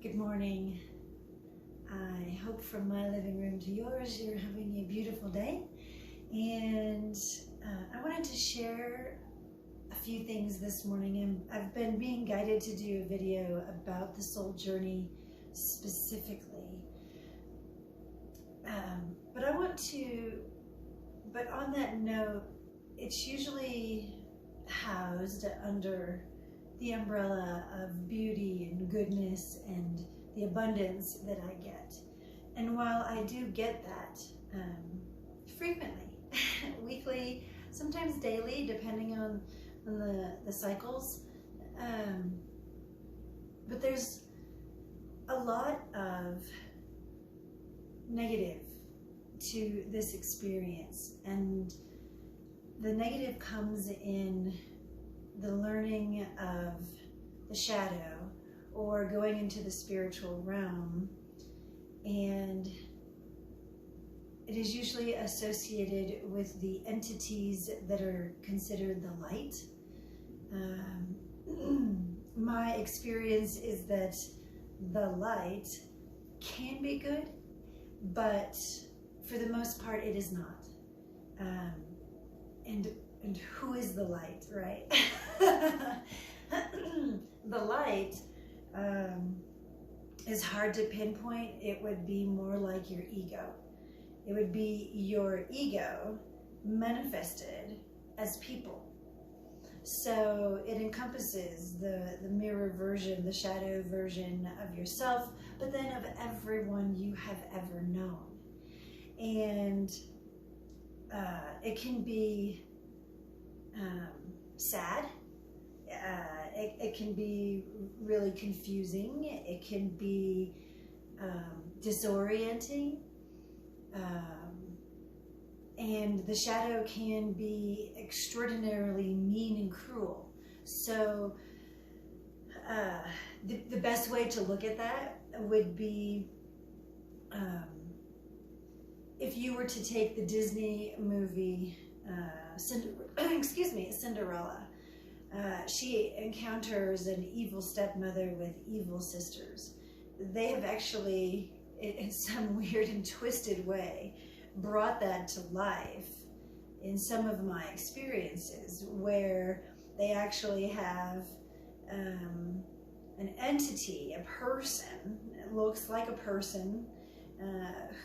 Good morning. I hope from my living room to yours, you're having a beautiful day. And I wanted to share a few things this morning. And I've been being guided to do a video about the soul journey specifically. But on that note, it's usually housed under the umbrella of beauty and goodness and the abundance that I get. And while I do get that frequently, weekly, sometimes daily, depending on the cycles, but there's a lot of negative to this experience, and the negative comes in the learning of the shadow or going into the spiritual realm, and it is usually associated with the entities that are considered the light. My experience is that the light can be good, but for the most part it is not. And who is the light, right? The light is hard to pinpoint. It would be more like your ego. It would be your ego manifested as people. So it encompasses the mirror version, the shadow version of yourself, but then of everyone you have ever known. And it can be sad. It can be really confusing. It can be disorienting. And the shadow can be extraordinarily mean and cruel. So the best way to look at that would be if you were to take the Disney movie Cinderella. She encounters an evil stepmother with evil sisters. They have actually, in some weird and twisted way, brought that to life in some of my experiences, where they actually have an entity, a person, it looks like a person,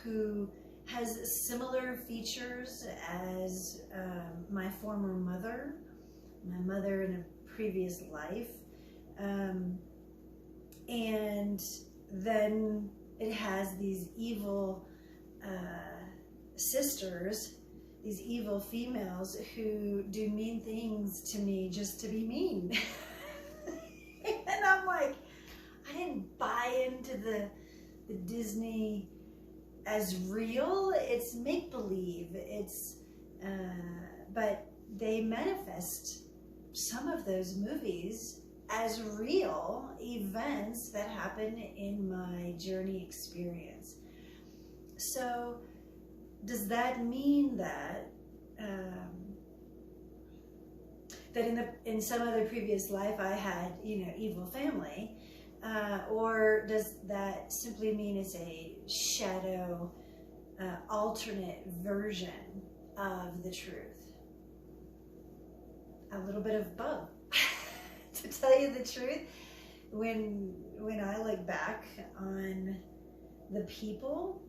who has similar features as my former mother, my mother in a previous life. And then it has these evil sisters, these evil females who do mean things to me just to be mean. And I'm like, I didn't buy into the Disney as real. It's make-believe. It's but they manifest some of those movies as real events that happen in my journey experience. So does that mean that that in some other previous life I had, evil family? Or does that simply mean it's a shadow, alternate version of the truth? A little bit of both. To tell you the truth, when I look back on the people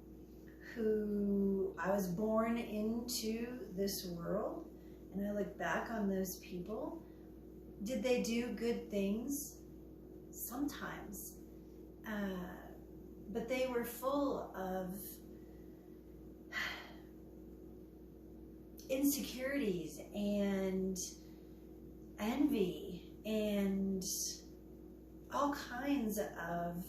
who I was born into this world, and I look back on those people, did they do good things? Sometimes, but they were full of insecurities and envy and all kinds of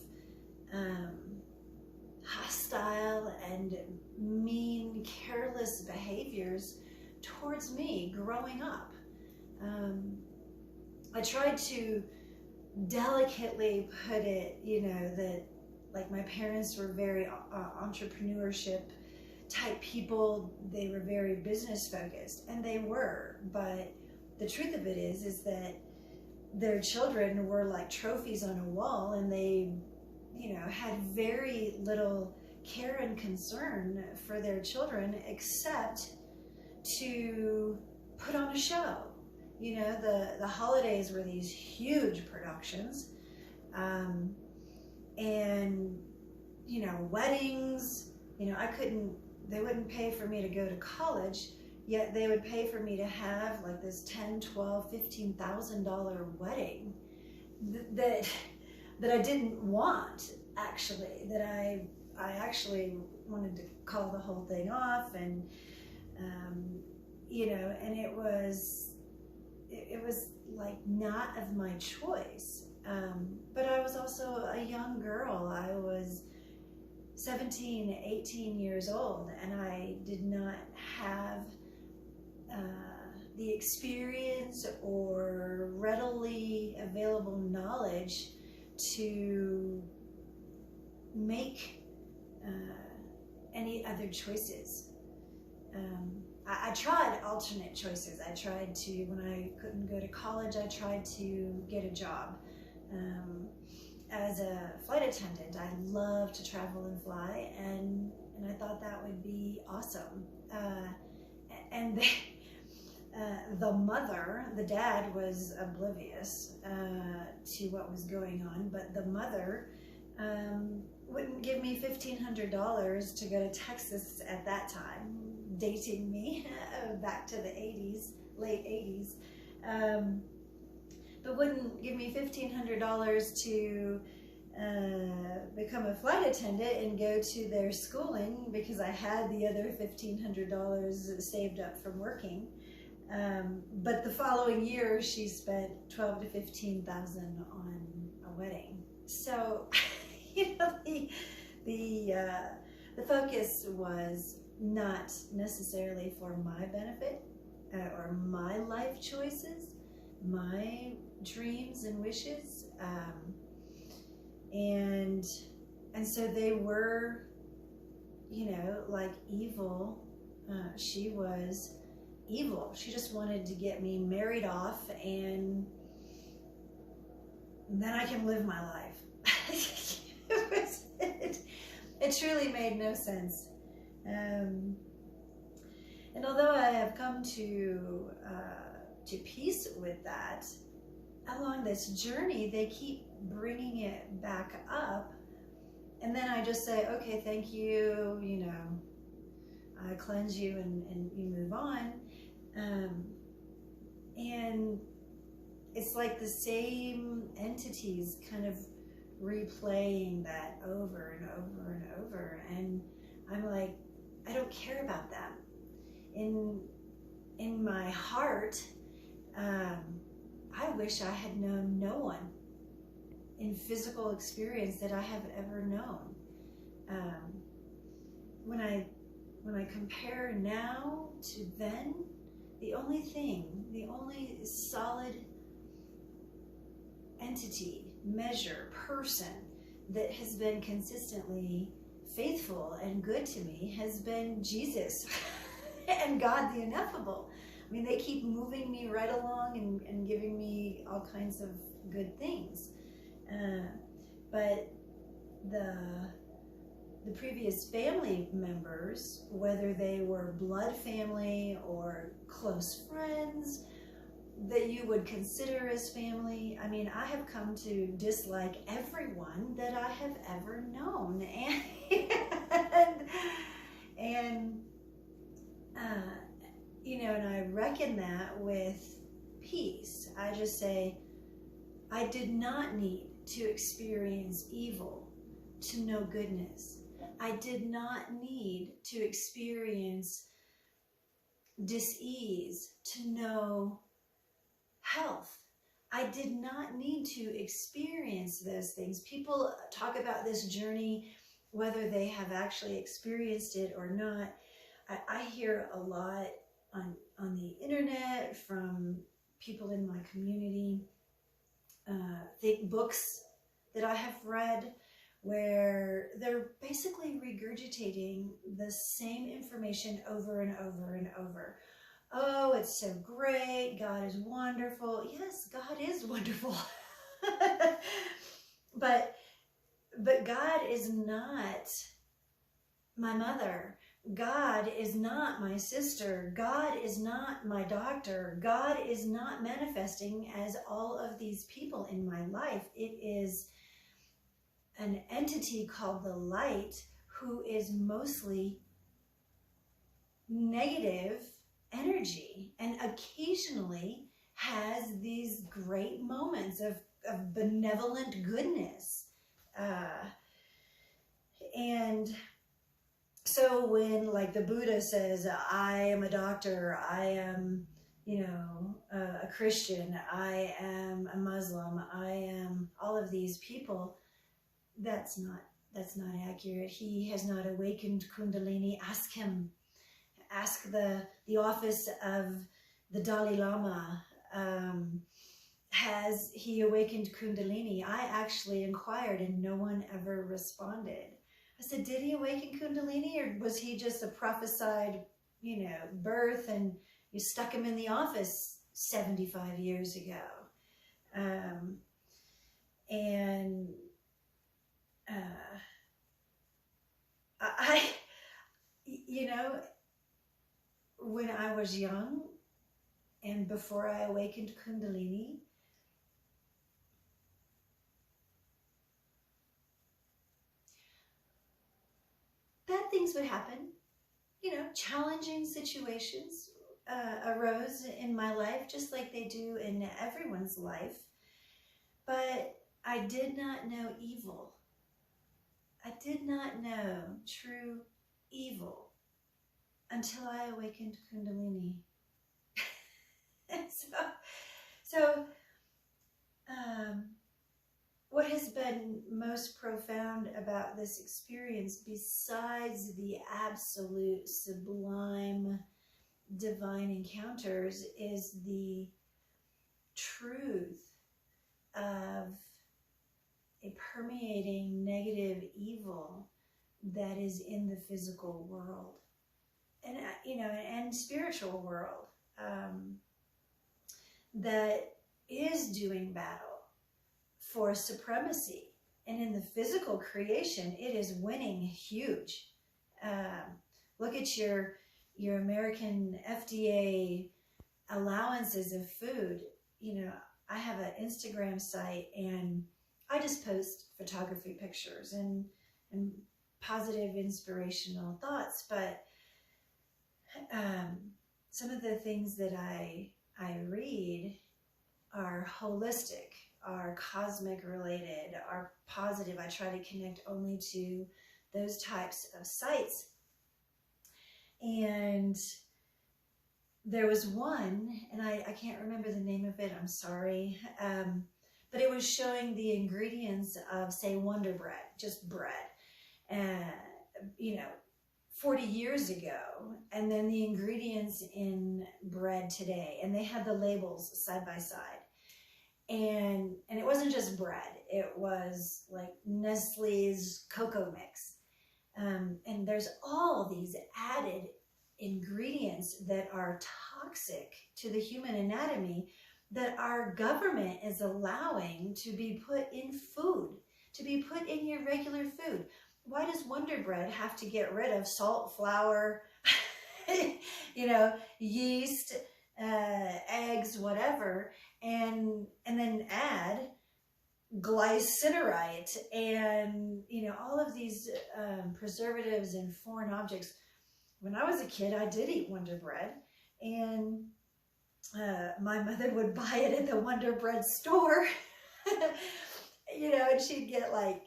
hostile and mean, careless behaviors towards me growing up. I tried to delicately put it, that like my parents were very entrepreneurship type people. They were very business focused, and they were, but the truth of it is that their children were like trophies on a wall, and they had very little care and concern for their children except to put on a show. The holidays were these huge productions, and weddings. They wouldn't pay for me to go to college, yet they would pay for me to have like this $10, $12, $15,000 wedding that I didn't want, actually, that I actually wanted to call the whole thing off, and and it was like not of my choice. But I was also a young girl. I was 17, 18 years old, and I did not have the experience or readily available knowledge to make any other choices. I tried alternate choices. I tried to, when I couldn't go to college, I tried to get a job as a flight attendant. I love to travel and fly, and I thought that would be awesome. And the dad was oblivious to what was going on, but the mother wouldn't give me $1,500 to go to Texas at that time, dating me back to the 80s, late 80s, but wouldn't give me $1,500 to become a flight attendant and go to their schooling because I had the other $1,500 saved up from working. But the following year, she spent $12,000 to $15,000 on a wedding. So, the focus was not necessarily for my benefit or my life choices, my dreams and wishes, and so they were, like evil. She was evil. She just wanted to get me married off, and then I can live my life. It truly made no sense. And although I have come to peace with that, along this journey, they keep bringing it back up, and then I just say, okay, thank you, I cleanse you, and you move on. And it's like the same entities kind of replaying that over and over and over, and I'm like, I don't care about them. In my heart, I wish I had known no one in physical experience that I have ever known. When I compare now to then, the only solid entity, measure, person that has been consistently faithful and good to me has been Jesus and God the Ineffable. I mean, they keep moving me right along and giving me all kinds of good things. But the previous family members, whether they were blood family or close friends that you would consider as family, I mean, I have come to dislike everyone that I have ever known, and I reckon that with peace. I just say, I did not need to experience evil to know goodness. I did not need to experience dis-ease to know health. I did not need to experience those things. People talk about this journey, whether they have actually experienced it or not. I hear a lot on the internet from people in my community, books that I have read, where they're basically regurgitating the same information over and over and over. Oh, it's so great. God is wonderful. Yes, God is wonderful. But But God is not my mother. God is not my sister. God is not my doctor. God is not manifesting as all of these people in my life. It is an entity called the light who is mostly negative energy and occasionally has these great moments of benevolent goodness. And so when, like, the Buddha says, I am a doctor, I am, a Christian, I am a Muslim, I am all of these people, that's not accurate. He has not awakened Kundalini. Ask him. Ask the office of the Dalai Lama. Has he awakened Kundalini? I actually inquired and no one ever responded. I said, did he awaken Kundalini, or was he just a prophesied, birth, and you stuck him in the office 75 years ago? When I was young and before I awakened Kundalini, bad things would happen. Challenging situations arose in my life, just like they do in everyone's life. But I did not know evil. I did not know true evil until I awakened Kundalini. So what has been most profound about this experience, besides the absolute sublime divine encounters, is the truth of a permeating negative evil that is in the physical world and and spiritual world, that is doing battle for supremacy. And in the physical creation, it is winning huge. Look at your American FDA allowances of food. I have an Instagram site and I just post photography pictures and positive inspirational thoughts. But some of the things that I read are holistic, are cosmic related, are positive. I try to connect only to those types of sites. And there was one, and I can't remember the name of it, I'm sorry, but it was showing the ingredients of, say, Wonder Bread, just bread, 40 years ago, and then the ingredients in bread today, and they had the labels side by side. And it wasn't just bread, it was like Nestle's cocoa mix. And there's all these added ingredients that are toxic to the human anatomy that our government is allowing to be put in food, to be put in your regular food. Why does Wonder Bread have to get rid of salt, flour, yeast, eggs, whatever, and then add glycerite and all of these preservatives and foreign objects? When I was a kid, I did eat Wonder Bread, and my mother would buy it at the Wonder Bread store, and she'd get like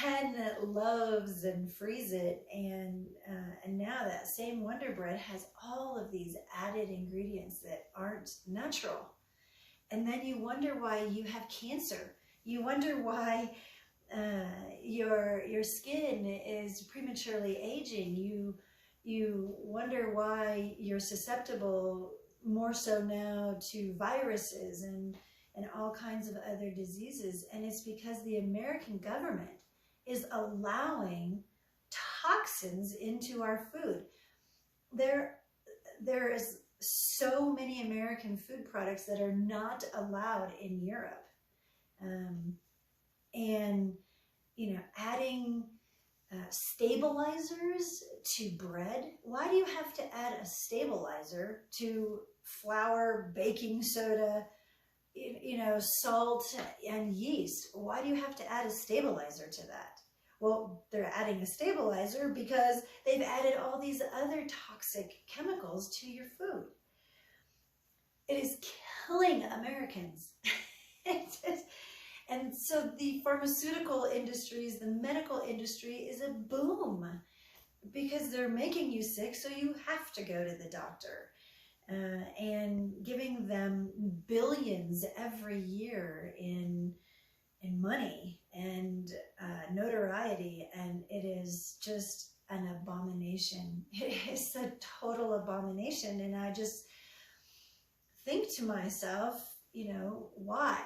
10 loaves and freeze it, and now that same Wonder Bread has all of these added ingredients that aren't natural. And then you wonder why you have cancer. You wonder why your skin is prematurely aging. You wonder why you're susceptible more so now to viruses and all kinds of other diseases. And it's because the American government is allowing toxins into our food. There is so many American food products that are not allowed in Europe. And adding stabilizers to bread. Why do you have to add a stabilizer to flour, baking soda, salt and yeast? Why do you have to add a stabilizer to that? Well, they're adding a stabilizer because they've added all these other toxic chemicals to your food. It is killing Americans. And so the pharmaceutical industries, the medical industry is a boom because they're making you sick, so you have to go to the doctor. And giving them billions every year in money and notoriety, and it is just an abomination. It is a total abomination, and I just think to myself, why?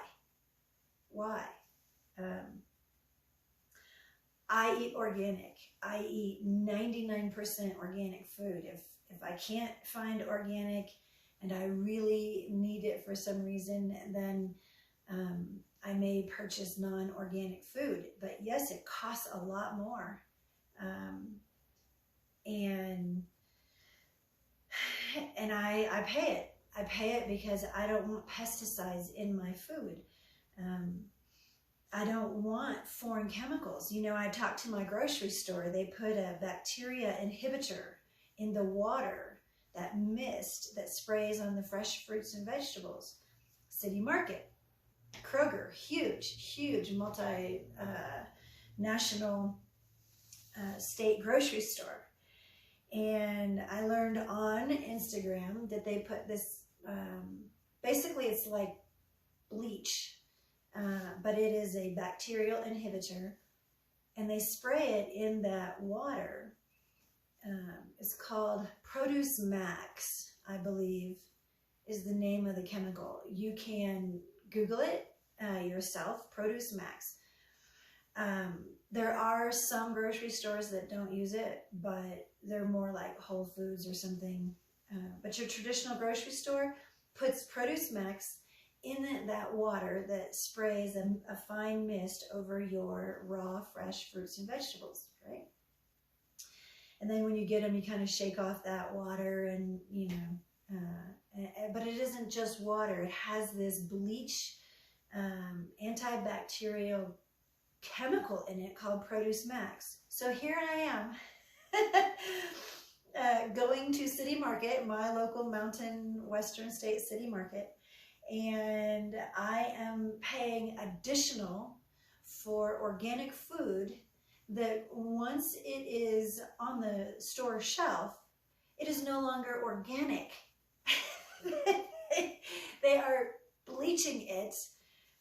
I eat organic. I eat 99% organic food. If I can't find organic and I really need it for some reason, then I may purchase non-organic food. But yes, it costs a lot more. And I pay it. I pay it because I don't want pesticides in my food. I don't want foreign chemicals. I talked to my grocery store. They put a bacteria inhibitor in the water, that mist that sprays on the fresh fruits and vegetables. City Market, Kroger, huge multinational state grocery store. And I learned on Instagram that they put this, basically it's like bleach, but it is a bacterial inhibitor, and they spray it in that water. It's called Produce Max, I believe, is the name of the chemical. You can Google it yourself, Produce Max. There are some grocery stores that don't use it, but they're more like Whole Foods or something. But your traditional grocery store puts Produce Max in that water that sprays a fine mist over your raw, fresh fruits and vegetables, right? And then when you get them, you kind of shake off that water and, but it isn't just water. It has this bleach, antibacterial chemical in it called Produce Max. So here I am going to City Market, my local mountain western state city market, and I am paying additional for organic food that once it is on the store shelf, it is no longer organic. They are bleaching it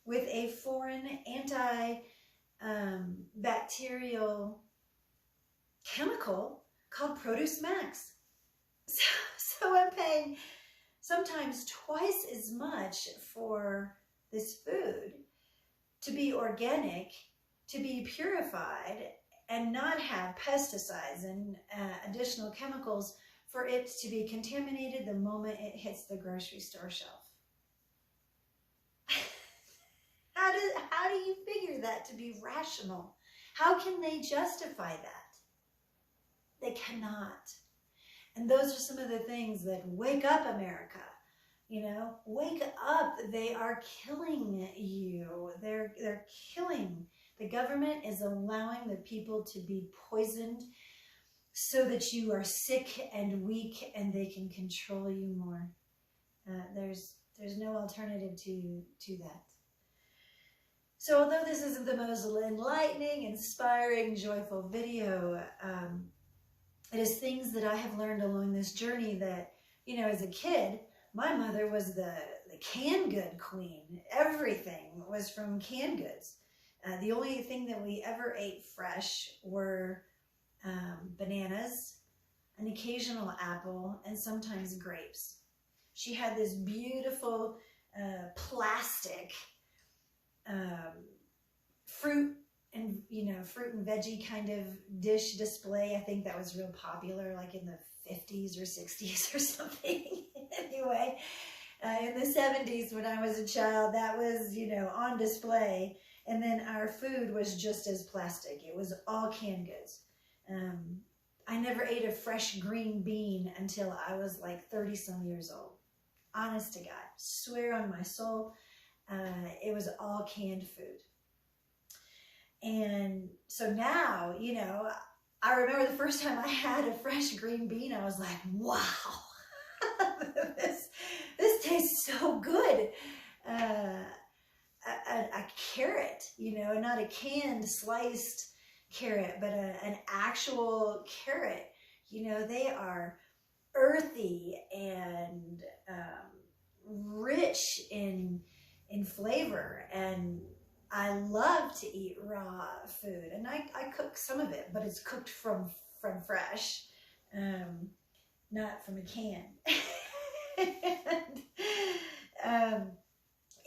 with a foreign anti-bacterial chemical called Produce Max. So I'm paying sometimes twice as much for this food to be organic, to be purified, and not have pesticides and additional chemicals for it to be contaminated the moment it hits the grocery store shelf. How do you figure that to be rational? How can they justify that? They cannot. And those are some of the things that wake up, America. Wake up. They are killing you. They're killing. The government is allowing the people to be poisoned so that you are sick and weak and they can control you more. There's no alternative to that. So although this isn't the most enlightening, inspiring, joyful video, it is things that I have learned along this journey that, as a kid, my mother was the canned good queen. Everything was from canned goods. The only thing that we ever ate fresh were bananas, an occasional apple, and sometimes grapes. She had this beautiful plastic fruit and veggie kind of dish display. I think that was real popular, like in the 50s or 60s or something. Anyway, in the 70s when I was a child, that was on display. And then our food was just as plastic. It was all canned goods. I never ate a fresh green bean until I was like 30 some years old. Honest to God, swear on my soul, it was all canned food. And so now, you know, I remember the first time I had a fresh green bean, I was like, wow, this tastes so good. A carrot, you know, not a canned sliced carrot, but an actual carrot. You know, they are earthy and rich in flavor, and I love to eat raw food, and I cook some of it, but it's cooked from fresh, not from a can. And,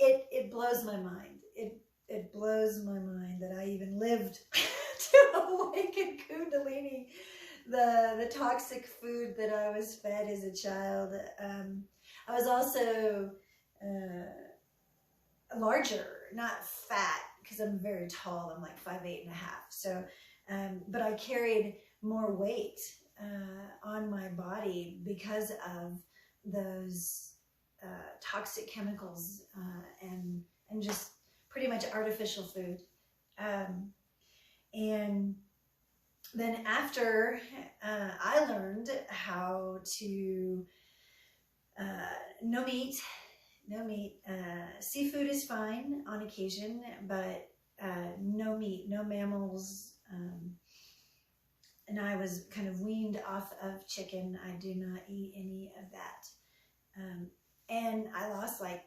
it blows my mind. It blows my mind that I even lived to awaken Kundalini, the toxic food that I was fed as a child. I was also larger, not fat, because I'm very tall. I'm like 5'8.5". So, but I carried more weight on my body because of those toxic chemicals and just pretty much artificial food. And then after I learned how to no meat. Seafood is fine on occasion, but no meat, no mammals. And I was kind of weaned off of chicken. I do not eat any of that. And I lost like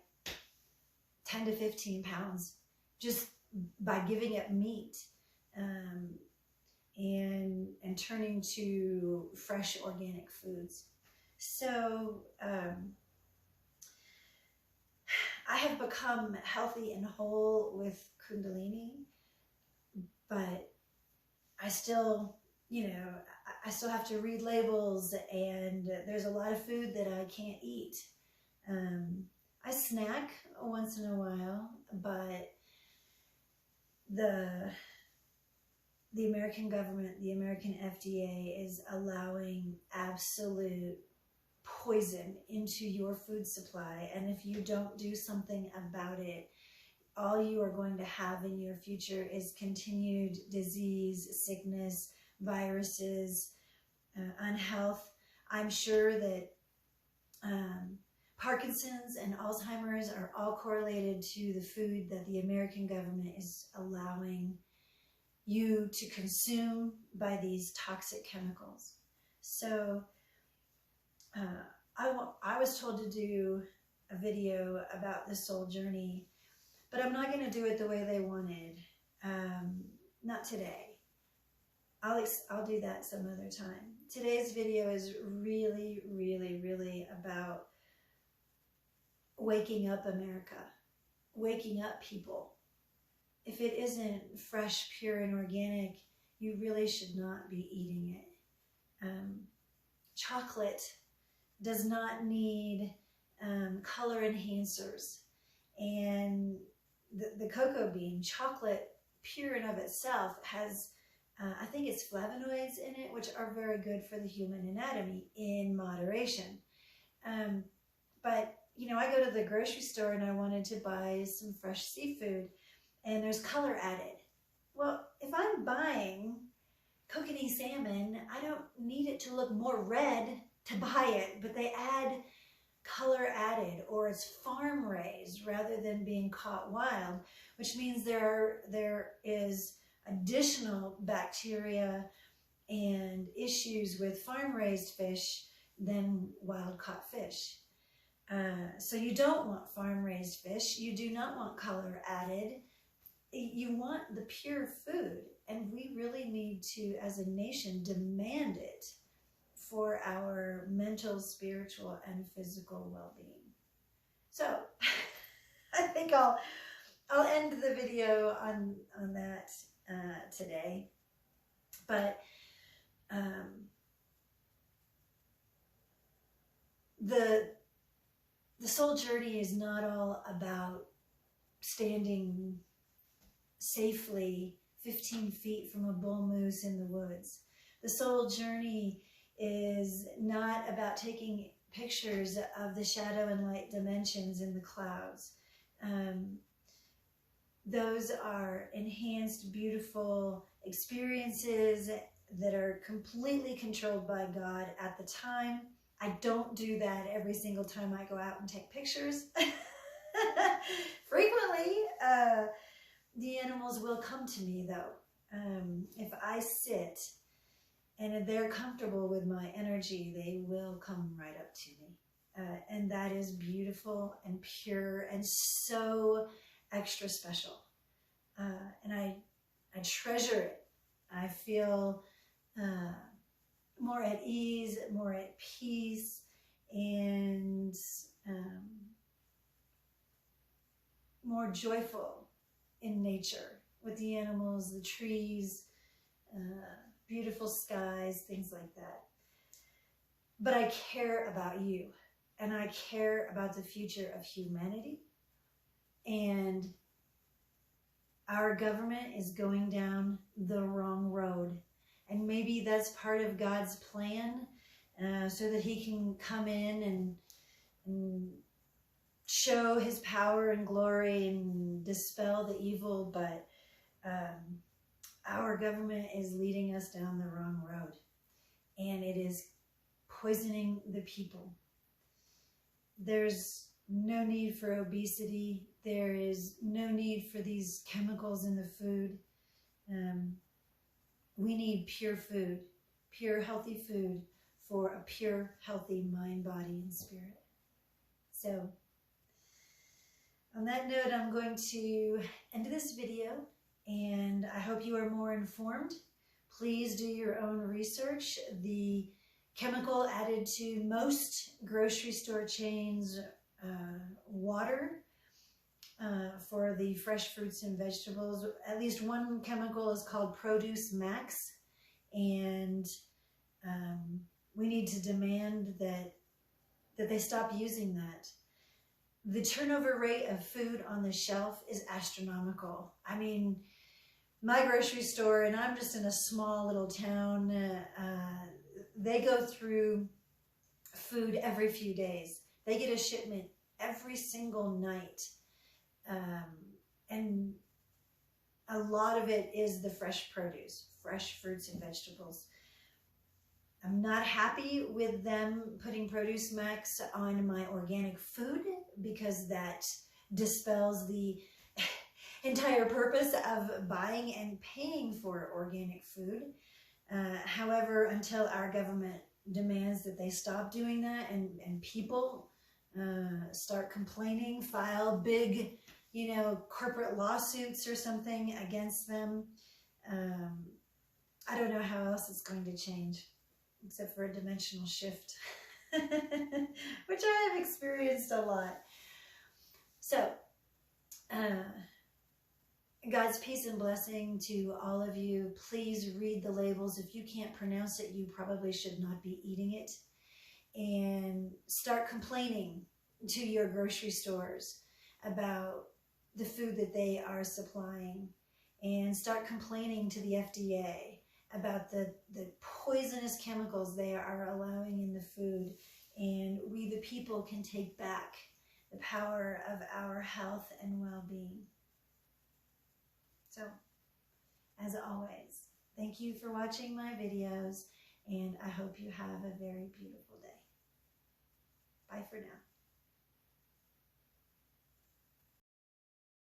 10 to 15 pounds just by giving up meat and turning to fresh organic foods. So I have become healthy and whole with Kundalini, but I still, you know, I still have to read labels, and there's a lot of food that I can't eat. I snack once in a while, but the American government, the American FDA is allowing absolute poison into your food supply, and if you don't do something about it, all you are going to have in your future is continued disease, sickness, viruses, unhealth. I'm sure that Parkinson's and Alzheimer's are all correlated to the food that the American government is allowing you to consume by these toxic chemicals. So I was told to do a video about the soul journey, but I'm not going to do it the way they wanted. Not today. I'll do that some other time. Today's video is really, really, really about waking up America, waking up people. If it isn't fresh, pure, and organic, you really should not be eating it. Chocolate does not need color enhancers. And the cocoa bean, chocolate, pure and of itself, has, I think it's flavonoids in it, which are very good for the human anatomy in moderation. But, you know, I go to the grocery store and I wanted to buy some fresh seafood, and there's color added. Well, if I'm buying kokanee salmon, I don't need it to look more red to buy it, but they add color added, or it's farm raised rather than being caught wild, which means there is additional bacteria and issues with farm raised fish than wild caught fish. So you don't want farm raised fish. You do not want color added. You want the pure food, and we really need to, as a nation, demand it for our mental, spiritual, and physical well-being. So I think I'll end the video on that today. But the soul journey is not all about standing safely 15 feet from a bull moose in the woods. The soul journey is not about taking pictures of the shadow and light dimensions in the clouds. Those are enhanced, beautiful experiences that are completely controlled by God at the time. I don't do that every single time I go out and take pictures. Frequently, the animals will come to me though. If I sit and they're comfortable with my energy, they will come right up to me. And that is beautiful and pure and so extra special. And I treasure it. I feel more at ease, more at peace, and more joyful in nature with the animals, the trees, beautiful skies, things like that. But I care about you, and I care about the future of humanity. And our government is going down the wrong road. And maybe that's part of God's plan, so that he can come in and show his power and glory and dispel the evil. But our government is leading us down the wrong road, and it is poisoning the people. There's no need for obesity. There is no need for these chemicals in the food. We need pure food, pure healthy food for a pure healthy mind, body, and spirit. So on that note, I'm going to end this video, and I hope you are more informed. Please do your own research. The chemical added to most grocery store chains, water, for the fresh fruits and vegetables. At least one chemical is called Produce Max, and we need to demand that they stop using that. The turnover rate of food on the shelf is astronomical. I mean, my grocery store, and I'm just in a small little town, they go through food every few days. They get a shipment every single night. And a lot of it is the fresh produce, fresh fruits and vegetables. I'm not happy with them putting Produce Max on my organic food, because that dispels the entire purpose of buying and paying for organic food. However, until our government demands that they stop doing that, and people start complaining, file big, corporate lawsuits or something against them, I don't know how else it's going to change, except for a dimensional shift, which I have experienced a lot. So, God's peace and blessing to all of you. Please read the labels. If you can't pronounce it, you probably should not be eating it. And start complaining to your grocery stores about the food that they are supplying. And start complaining to the FDA about the poisonous chemicals they are allowing in the food. And we, the people, can take back the power of our health and well-being. So, as always, thank you for watching my videos, and I hope you have a very beautiful day. Bye for now.